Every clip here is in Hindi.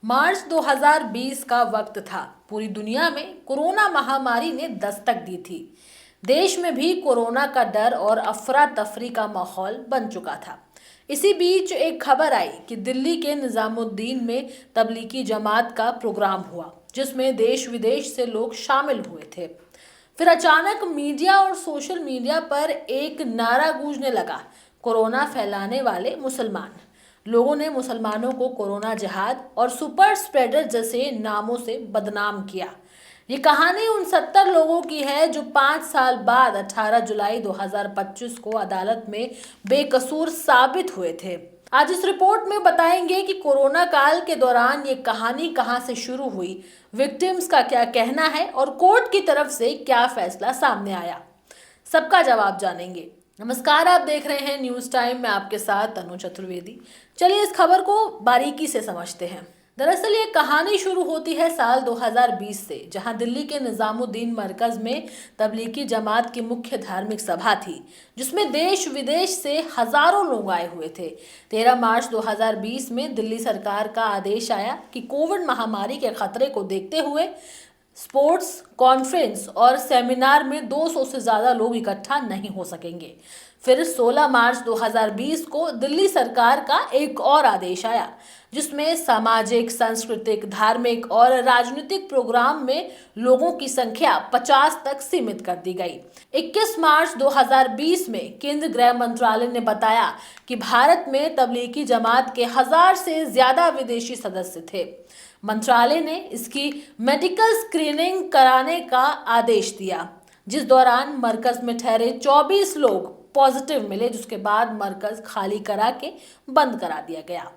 मार्च 2020 का वक्त था। पूरी दुनिया में कोरोना महामारी ने दस्तक दी थी। देश में भी कोरोना का डर और अफरा तफरी का माहौल बन चुका था। इसी बीच एक खबर आई कि दिल्ली के निजामुद्दीन में तबलीगी जमात का प्रोग्राम हुआ, जिसमें देश विदेश से लोग शामिल हुए थे। फिर अचानक मीडिया और सोशल मीडिया पर एक नारा गूंजने लगा, कोरोना फैलाने वाले मुसलमान। लोगों ने मुसलमानों को कोरोना जिहाद और सुपर स्प्रेडर जैसे नामों से बदनाम किया। ये कहानी उन 70 लोगों की है जो 5 साल बाद 18 जुलाई 2025 को अदालत में बेकसूर साबित हुए थे। आज इस रिपोर्ट में बताएंगे कि कोरोना काल के दौरान ये कहानी कहां से शुरू हुई, विक्टिम्स का क्या कहना है और कोर्ट की तरफ से क्या फैसला सामने आया। सबका जवाब जानेंगे। नमस्कार, आप देख रहे हैं न्यूज टाइम में आपके साथ तनु चतुर्वेदी। चलिए इस खबर को बारीकी से समझते हैं। दरअसल ये कहानी शुरू होती है साल 2020 से, जहां दिल्ली के निजामुद्दीन मरकज में तबलीगी जमात की मुख्य धार्मिक सभा थी, जिसमें देश विदेश से हजारों लोग आए हुए थे। 13 मार्च 2020 में दिल्ली सरकार का आदेश आया कि कोविड महामारी के खतरे को देखते हुए स्पोर्ट्स, कॉन्फ्रेंस और सेमिनार में 200 से ज्यादा लोग इकट्ठा नहीं हो सकेंगे। फिर 16 मार्च 2020 को दिल्ली सरकार का एक और आदेश आया, जिसमें सामाजिक, सांस्कृतिक, धार्मिक और राजनीतिक प्रोग्राम में लोगों की संख्या 50 तक सीमित कर दी गई। 21 मार्च 2020 में केंद्रीय गृह मंत्रालय ने बताया कि भारत में तबलीगी जमात के 1000 से ज्यादा विदेशी सदस्य थे। मंत्रालय ने इसकी मेडिकल स्क्रीनिंग कराने का आदेश दिया, जिस दौरान मरकज में ठहरे 24 लोग पॉजिटिव मिले, जिसके बाद मरकज खाली करा के बंद करा दिया गया।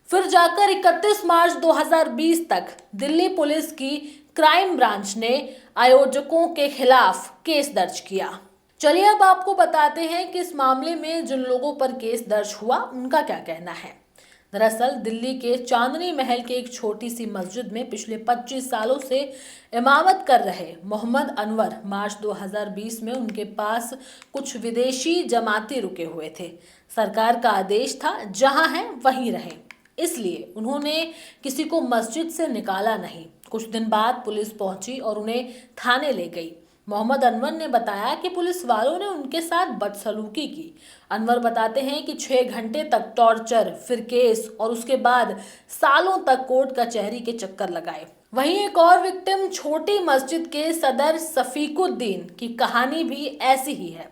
फिर जाकर 31 मार्च 2020 तक दिल्ली पुलिस की क्राइम ब्रांच ने आयोजकों के खिलाफ केस दर्ज किया। चलिए अब आपको बताते हैं कि इस मामले में जिन लोगों पर केस दर्ज हुआ उनका क्या कहना है। दरअसल दिल्ली के चांदनी महल के एक छोटी सी मस्जिद में पिछले 25 सालों से इमामत कर रहे मोहम्मद अनवर मार्च 2020 में उनके पास कुछ विदेशी जमाती रुके हुए थे। सरकार का आदेश था जहां हैं वहीं रहें, इसलिए उन्होंने किसी को मस्जिद से निकाला नहीं। कुछ दिन बाद पुलिस पहुंची और उन्हें थाने ले गई। मोहम्मद अनवर ने बताया कि पुलिस वालों ने उनके साथ बदसलूकी की। अनवर बताते हैं कि 6 घंटे तक टॉर्चर, फिर केस और उसके बाद सालों तक कोर्ट कचहरी के चक्कर लगाए। वहीं एक और विक्टिम छोटी मस्जिद के सदर सफीकुद्दीन की कहानी भी ऐसी ही है।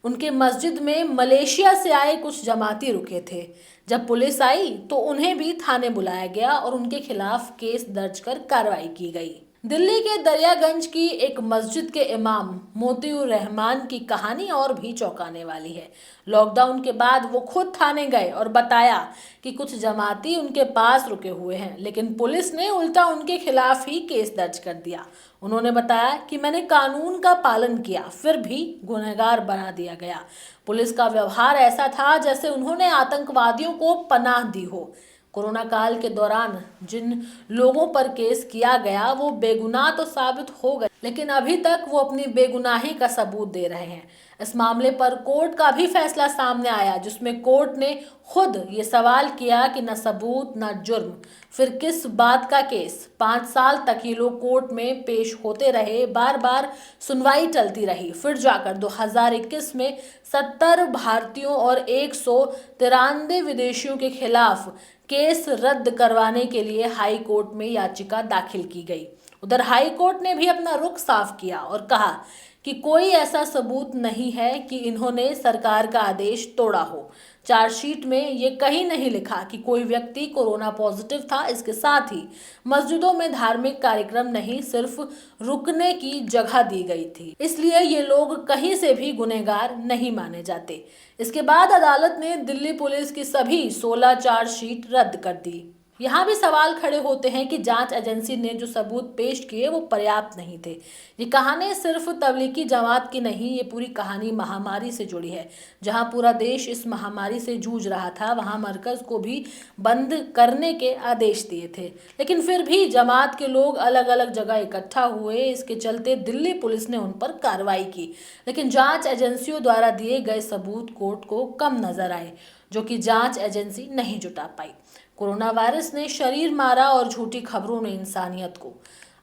उनके मस्जिद में मलेशिया से आए कुछ जमाती रुके थे। जब पुलिस आई तो उन्हें भी थाने बुलाया गया और उनके खिलाफ केस दर्ज कर कार्रवाई की गई। दिल्ली के दरियागंज की एक मस्जिद के इमाम मोतियुर रहमान की कहानी और भी चौंकाने वाली है। लॉकडाउन के बाद वो खुद थाने गए और बताया कि कुछ जमाती उनके पास रुके हुए हैं, लेकिन पुलिस ने उल्टा उनके खिलाफ ही केस दर्ज कर दिया। उन्होंने बताया कि मैंने कानून का पालन किया, फिर भी गुनहगार बना दिया गया। पुलिस का व्यवहार ऐसा था जैसे उन्होंने आतंकवादियों को पनाह दी हो। कोरोना काल के दौरान जिन लोगों पर केस किया गया वो बेगुनाह तो साबित हो गए, लेकिन अभी तक वो अपनी बेगुनाही का सबूत दे रहे हैं। इस मामले पर कोर्ट का भी फैसला सामने आया, जिसमें कोर्ट ने खुद ये सवाल किया कि न सबूत न जुर्म, फिर किस बात का केस। 5 साल तक ये लोग कोर्ट में पेश होते रहे, बार बार सुनवाई टलती रही। फिर जाकर 2021 में 70 भारतीयों और 193 विदेशियों के खिलाफ केस रद्द करवाने के लिए हाई कोर्ट में याचिका दाखिल की गई। उधर हाई कोर्ट ने भी अपना रुख साफ किया और कहा कि कोई ऐसा सबूत नहीं है कि इन्होंने सरकार का आदेश तोड़ा हो। चार्जशीट में ये कहीं नहीं लिखा कि कोई व्यक्ति कोरोना पॉजिटिव था। इसके साथ ही मस्जिदों में धार्मिक कार्यक्रम नहीं, सिर्फ रुकने की जगह दी गई थी, इसलिए ये लोग कहीं से भी गुनहगार नहीं माने जाते। इसके बाद अदालत ने दिल्ली पुलिस की सभी 16 चार्जशीट रद्द कर दी। यहाँ भी सवाल खड़े होते हैं कि जांच एजेंसी ने जो सबूत पेश किए वो पर्याप्त नहीं थे। ये कहानी सिर्फ तबलीगी जमात की नहीं, ये पूरी कहानी महामारी से जुड़ी है। जहाँ पूरा देश इस महामारी से जूझ रहा था, वहाँ मरकज को भी बंद करने के आदेश दिए थे, लेकिन फिर भी जमात के लोग अलग अलग जगह इकट्ठा हुए। इसके चलते दिल्ली पुलिस ने उन पर कार्रवाई की, लेकिन जाँच एजेंसियों द्वारा दिए गए सबूत कोर्ट को कम नजर आए, जो कि जांच एजेंसी नहीं जुटा पाई। कोरोना वायरस ने शरीर मारा और झूठी खबरों ने इंसानियत को।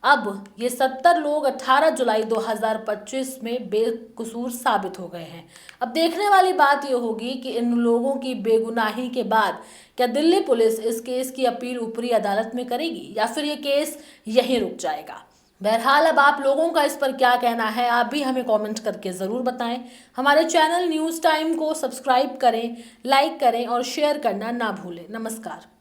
अब ये 70 लोग 18 जुलाई 2025 में बेकसूर साबित हो गए हैं। अब देखने वाली बात यह होगी कि इन लोगों की बेगुनाही के बाद क्या दिल्ली पुलिस इस केस की अपील ऊपरी अदालत में करेगी या फिर ये केस यहीं रुक जाएगा। बहरहाल अब आप लोगों का इस पर क्या कहना है, आप भी हमें कमेंट करके ज़रूर बताएं। हमारे चैनल न्यूज़ टाइम को सब्सक्राइब करें, लाइक करें और शेयर करना ना भूलें। नमस्कार।